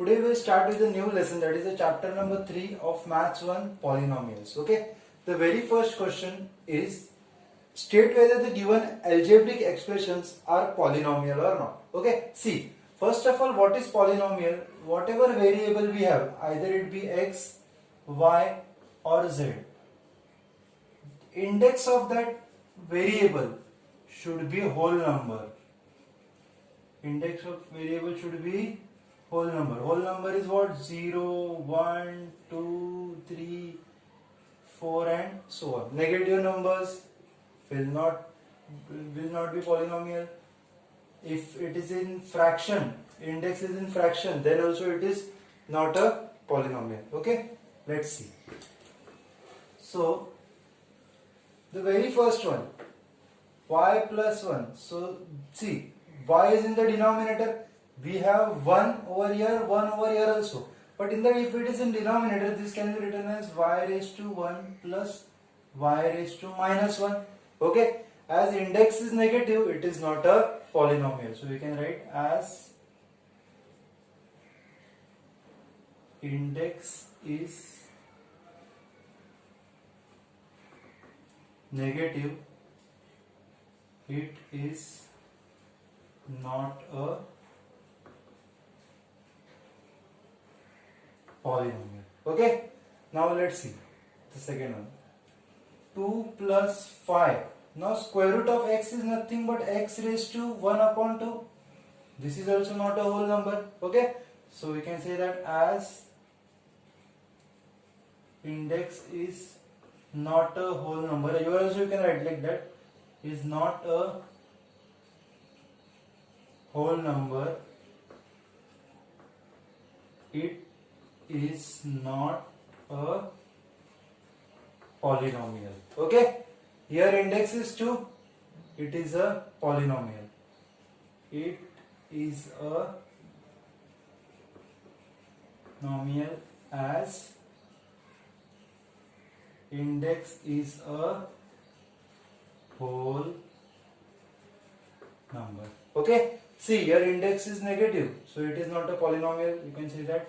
Today we'll start with a new lesson, that is the chapter number 3 of Maths 1 Polynomials. Okay. The very first question is state whether the given algebraic expressions are polynomial or not. Okay. See, first of all, what is polynomial? Whatever variable we have, either it be x, y or z, index of that variable should be whole number. Index of variable should be whole number. Whole number is what? 0, 1, 2, 3, 4 and so on. Negative numbers will not be polynomial. If it is in fraction, index is in fraction, then also it is not a polynomial. Okay, let's see. So the very first one, y plus 1. So see, y is in the denominator. We have 1 over here, 1 over here also. But in that, if it is in denominator, this can be written as y raised to 1 plus y raised to minus 1. Okay. As index is negative, it is not a polynomial. So we can write as index is negative, it is not a polynomial. Okay. Now let's see the second one. 2 plus 5. Now square root of x is nothing but x raised to 1 upon 2. This is also not a whole number. Okay. So we can say that as index is not a whole number. You also can write like that, is not a whole number, it is not a polynomial. Okay. Here index is 2, it is a polynomial. It is a polynomial as index is a whole number. Okay. See, here index is negative, so it is not a polynomial. You can say that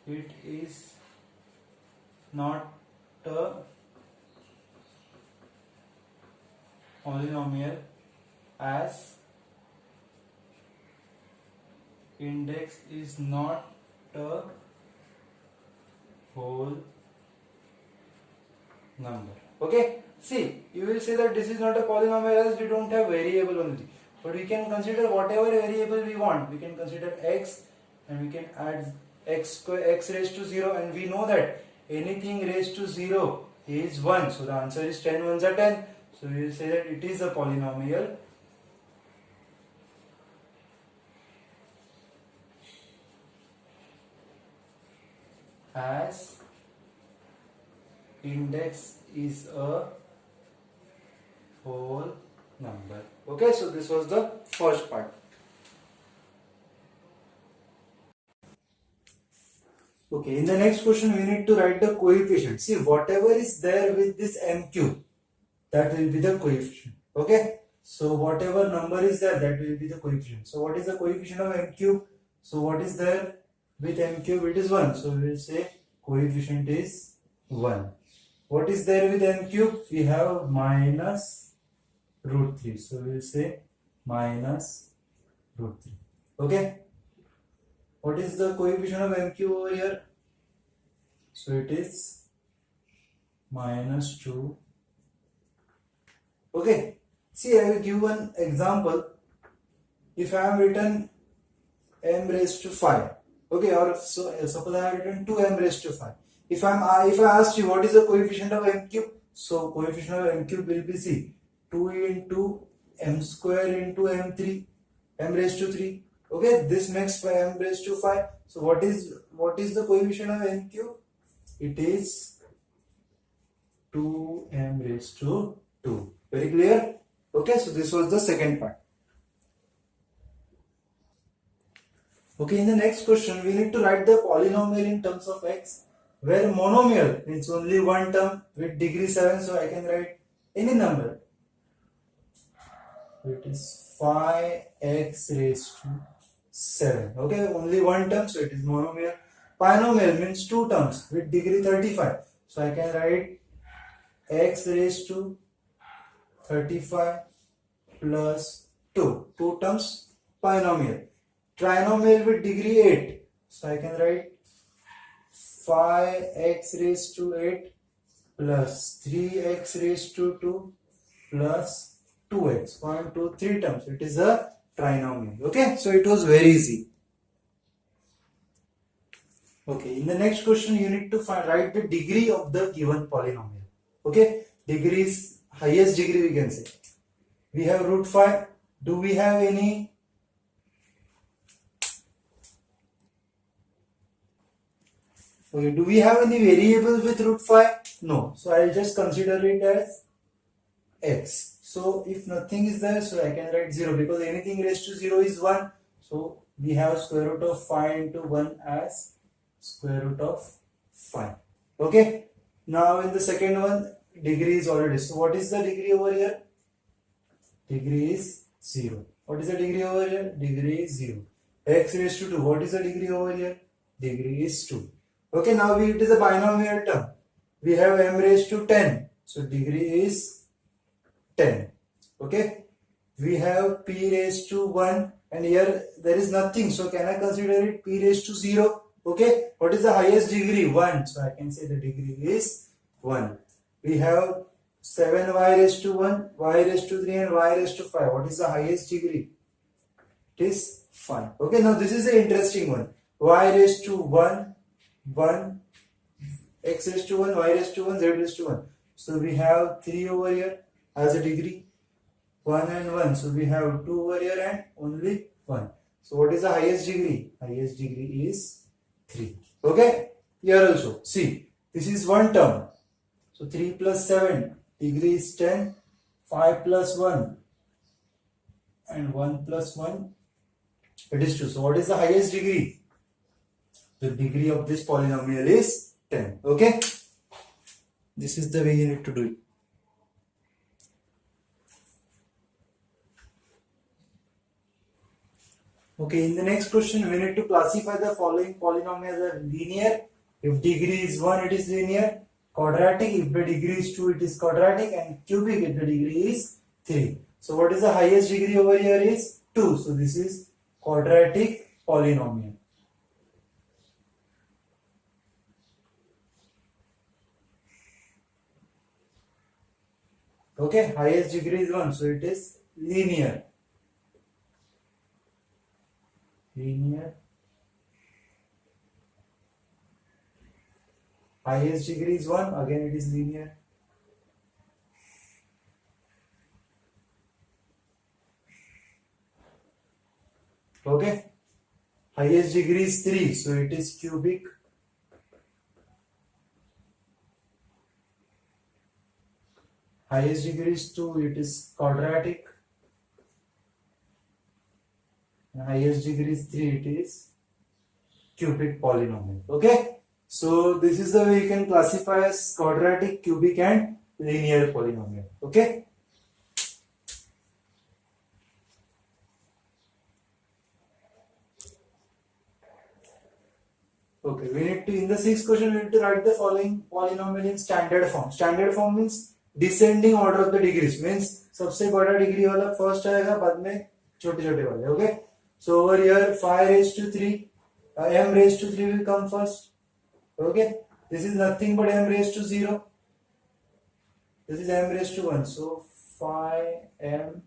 it is not a polynomial as index is not a whole number. Okay. See, you will say that this is not a polynomial as we don't have variable only. But we can consider whatever variable we want. We can consider x and we can add x raised to 0, and we know that anything raised to 0 is 1. So the answer is 10 ones are 10. So we will say that it is a polynomial as index is a whole number. Okay, so this was the first part. Okay, in the next question we need to write the coefficient. See, whatever is there with this m cube, that will be the coefficient. Okay, so whatever number is there, that will be the coefficient. So what is the coefficient of m cube? So what is there with m cube? It is 1. So we will say coefficient is 1. What is there with m cube? We have minus root 3. So we will say minus root 3. Okay. What is the coefficient of m cube over here? So it is minus 2. Okay. See, I will give one example. If I have written m raised to 5. Okay. Or so suppose I have written 2m raised to 5. If I asked you what is the coefficient of m cube, so coefficient of m cube will be, see, 2 into m square into m3, m raised to 3. Okay, this makes m raised to 5. So what is the coefficient of m cube? It is 2m raised to 2. Very clear? Okay, so this was the second part. Okay, in the next question we need to write the polynomial in terms of x, where monomial means only one term with degree 7. So I can write any number. It is 5x raised to 7. Okay, only one term, so it is monomial. Binomial means two terms with degree 35. So I can write x raised to 35 plus 2. Two terms, binomial. Trinomial with degree 8. So I can write 5x raised to 8 plus 3x raised to 2 plus 2x. 1, 2, 3 terms. It is a trinomial. Okay, so it was very easy. Okay, in the next question, you need to write the degree of the given polynomial. Okay, degree is highest degree, we can say. We have root 5. Do we have any? Okay, do we have any variable with root 5? No. So I'll just consider it as x. So if nothing is there, so I can write 0 because anything raised to 0 is 1. So we have square root of 5 into 1 as square root of 5. Okay. Now in the second one, degree is already. So what is the degree over here? Degree is 0. What is the degree over here? Degree is 0. X raised to 2. What is the degree over here? Degree is 2. Okay, now it is a binomial term. We have m raised to 10. So degree is 10. Okay. We have p raised to 1 and here there is nothing. So can I consider it p raised to 0? Okay. What is the highest degree? 1. So I can say the degree is 1. We have 7y raised to 1, y raised to 3 and y raised to 5. What is the highest degree? It is 5. Okay. Now this is an interesting one. Y raised to 1, 1, x raised to 1, y raised to 1, z raised to 1. So we have 3 over here as a degree, 1 and 1. So we have 2 over here and only 1. So what is the highest degree? Highest degree is 3. Okay. Here also, see, this is one term. So 3 plus 7, degree is 10, 5 plus 1 and 1 plus 1, it is 2. So what is the highest degree? The degree of this polynomial is 10. Okay. This is the way you need to do it. Okay, in the next question, we need to classify the following polynomials as linear. If degree is 1, it is linear. Quadratic, if the degree is 2, it is quadratic. And cubic, if the degree is 3. So what is the highest degree over here is 2. So this is quadratic polynomial. Okay, highest degree is 1. So it is linear. Linear. Highest degree is 1. Again it is linear. Okay. Highest degree is 3. So it is cubic. Highest degree is 2. It is quadratic. And highest degree is 3. It is cubic polynomial. Okay. So this is the way you can classify as quadratic, cubic and linear polynomial. Okay. Okay, we need to, in the sixth question, we need to write the following polynomial in standard form. Standard form means descending order of the degrees. Means सबसे बड़ा degree वाला first आएगा, बाद में छोटे छोटे वाले. Okay. So over here 5 raised to 3, m raised to 3 will come first. Okay. This is nothing but m raised to 0. This is m raised to 1. So 5m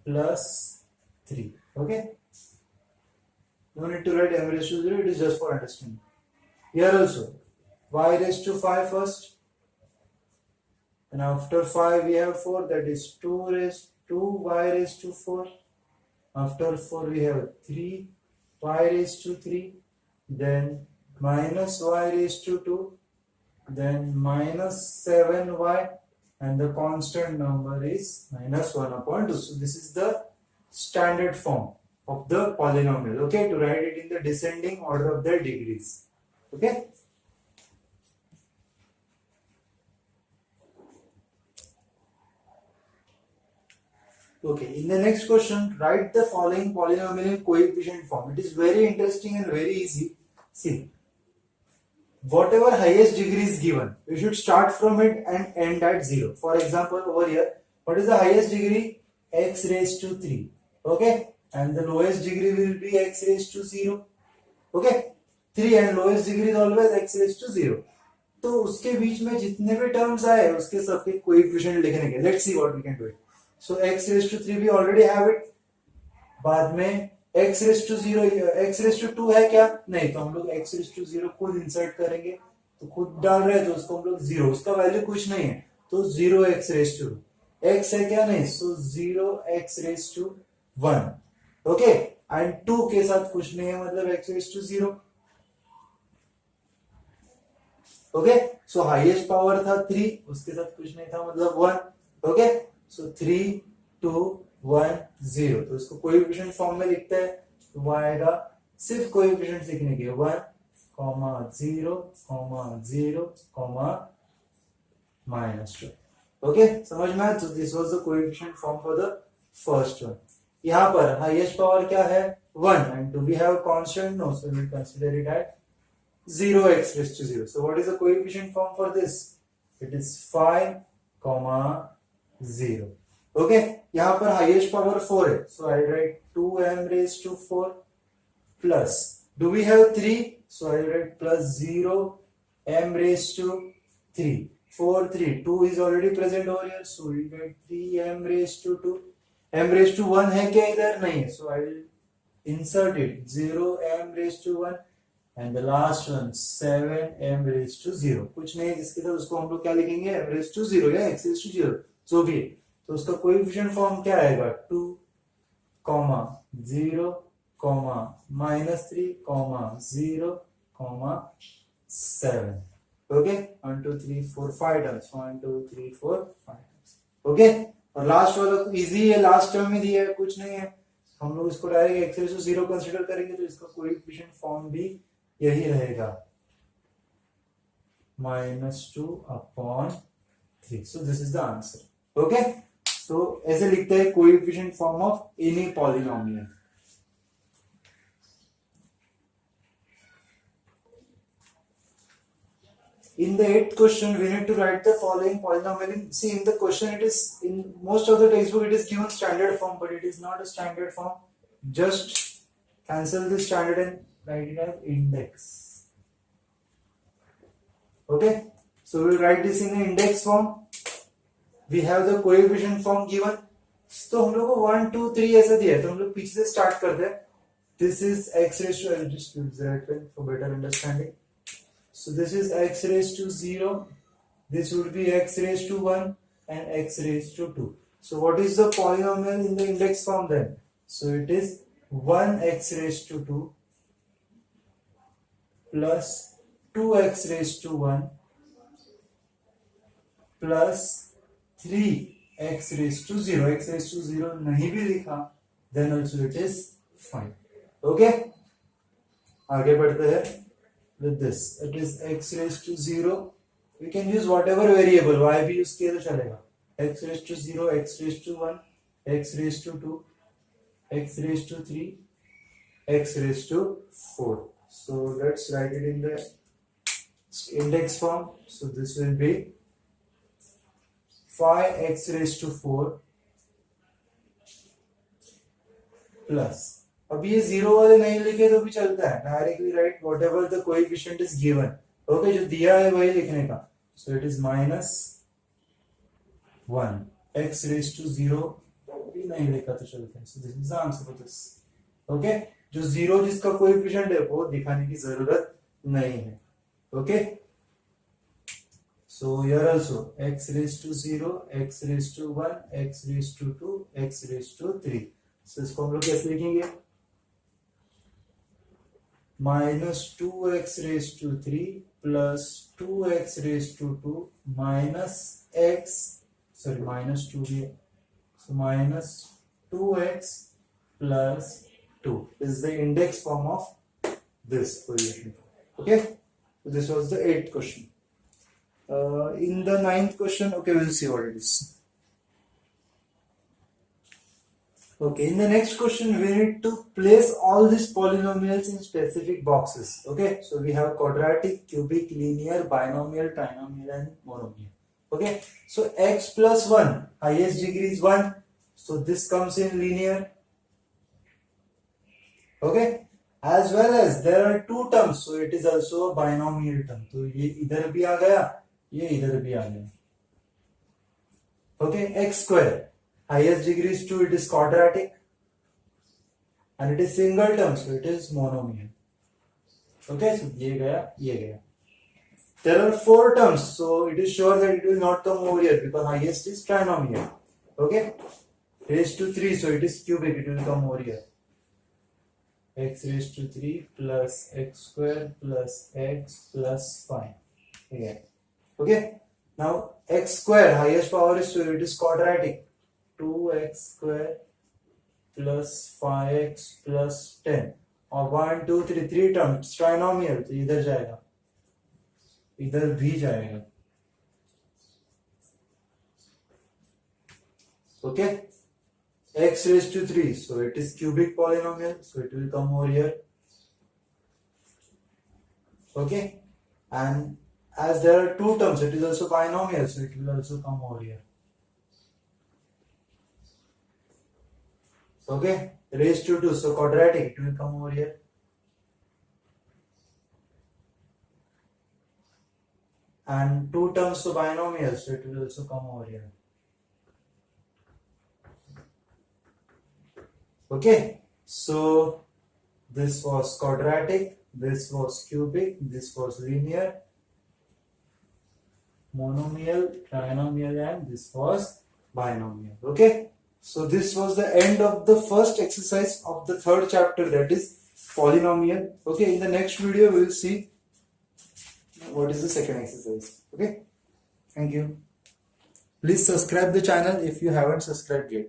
plus 3. Okay. No need to write m raised to 0, it is just for understanding. Here also, y raised to 5 first. And after 5 we have 4, that is 2 raised to y raised to 4. After 4 we have 3 y raised to 3. Then minus y raised to 2. Then minus 7y. And the constant number is minus 1 upon 2. So this is the standard form of the polynomial. Okay, to write it in the descending order of their degrees. Okay. Okay, in the next question, write the following polynomial in coefficient form. It is very interesting and very easy. See, whatever highest degree is given, you should start from it and end at 0. For example, over here, what is the highest degree? X raised to 3. Okay, and the lowest degree will be x raised to 0. Okay, 3 and lowest degree is always x raised to 0. तो उसके बीच में जितने भी terms आए उसके सबके coefficient लिखने के. Let's see what we can do it. So x raised to 3 we already have it. बाद में x raised to 0, x raised to 2 है क्या? नहीं, तो हम लोग x raised to 0 खुद इंसर्ट करेंगे. तो खुद डाल रहे हैं तो उसको हम लोग 0, उसका वैल्यू कुछ नहीं है तो 0 x raised to x है क्या? नहीं, सो 0 x raised to 1. Okay, and 2 के साथ कुछ नहीं है मतलब x raised to 0. Okay, so highest power था 3, उसके साथ कुछ नहीं था मतलब 1. ओके, सो 3 2 1 0. तो इसको कोएफिशिएंट फॉर्म में लिखते हैं तो वो आएगा सिर्फ कोएफिशिएंट लिखने के 1 0 0 -2. ओके, समझ में आया? तो this was the coefficient form for the first one. यहाँ पर हाईएस्ट पावर क्या है? 1. And do we have constant? No, so we will consider it at 0 x raised to 0. So what is the coefficient form for this? It is 5, 0. Okay, यहाँ पर highest power 4 है. So I write 2m raised to 4 plus. Do we have 3? So I write plus 0 m raised to 3. 4 3. 2 is already present over here. So we get 3m raised to 2. m raised to 1 है क्या? इधर नहीं. So I will insert it. 0 m raised to 1. And the last one 7m raised to 0. कुछ नहीं जिसके साथ उसको हम लोग क्या लिखेंगे? m raised to 0 या x raised to 0 जो भी है. तो उसका कोएफिशिएंट फॉर्म क्या आएगा? 2, 0, -3, 0, 7. Okay, 1 2 3 4 5 terms. 1 2 3 4 5 टर्म्स. ओके, और लास्ट वाला इजी है, लास्ट टर्म में दिया है, कुछ नहीं है. हम लोग इसको direct x raised to 0 consider करेंगे तो इसका कोएफिशिएंट फॉर्म भी यही रहेगा -2/3. So this is the answer. Okay, so ऐसे लिखते हैं coefficient form of any polynomial. In the 8th question, we need to write the following polynomial. See, in the question, it is in most of the textbook, it is given standard form, but it is not a standard form. Just cancel the standard and write it as index. Okay, so we'll write this in the index form. We have the coefficient form given. तो हम लोग को 1 2 3 ऐसा दिया है तो हम लोग पीछे से स्टार्ट करते हैं. This is x raised to, I'll just use the right pen for better understanding. So this is x raised to 0, this would be x raised to 1 and x raised to 2. So what is the polynomial in the index form then? So it is 1x raised to 2 plus 2x raised to 1 plus 3x raised to 0. x raised to 0 नहीं भी लिखा then also it is fine. Okay, आगे बढ़ते हैं. With this, it is x raised to 0. We can use whatever variable. Y भी use किया तो चलेगा. x raised to 0, x raised to 1, x raised to 2, x raised to 3, x raised to 4. So let's write it in the index form. So this will be 5x raised to 4 plus. अब ये 0 वाले नहीं लिखे तो भी चलता है. Directly right what ever the coefficient is given. Okay, जो दिया है वही लिखने का. So it is -1 x raised to 0 भी नहीं लिखा तो चलता है. सो this is the answer for this. Okay, जो 0 जिसका कोएफिशिएंट है वो दिखाने की जरूरत नहीं है. Okay, so here also x raised to 0, x raised to 1, x raised to 2, x raised to 3. सो इसको हम लोग कैसे लिखेंगे? -2x raised to 3 plus 2x raised to 2 minus x, sorry, -2 भी है. So -2x plus 2 is the index form of this position. Okay, so this was the 8th question. In the 9th question, okay, we'll see what it is. Okay, in the next question, we need to place all these polynomials in specific boxes. Okay, so we have quadratic, cubic, linear, binomial, trinomial, and monomial. Okay, so x plus 1, highest degree is 1, so this comes in linear. Okay, as well as there are two terms, so it is also a binomial term. So ये इधर भी आ गया, ये इधर भी आ गया. Okay, x square, highest degree is 2, it is quadratic, and it is single term, so it is monomial. Okay, so ये गया, ये गया. There are four terms, so it is sure that it will not come over here because highest is trinomial. Okay, raised to 3, so it is cubic, it will come over here. X raised to 3 plus x square plus x plus 5. Again. Okay, now x square, highest power is 2, it is quadratic. 2x square plus 5x plus 10. और 1 2 3 3 terms trinomial, तो इधर जाएगा, इधर भी जाएगा. Okay, x raised to 3, so it is cubic polynomial, so it will come over here. Okay, and as there are two terms, it is also binomial, so it will also come over here. Okay, raised to 2, so quadratic, it will come over here. And two terms, so binomial, so it will also come over here. Okay, so this was quadratic, this was cubic, this was linear, monomial, trinomial, and this was binomial. Okay, so this was the end of the first exercise of the third chapter, that is polynomial. Okay, in the next video we will see what is the second exercise. Okay, thank you. Please subscribe the channel if you haven't subscribed yet.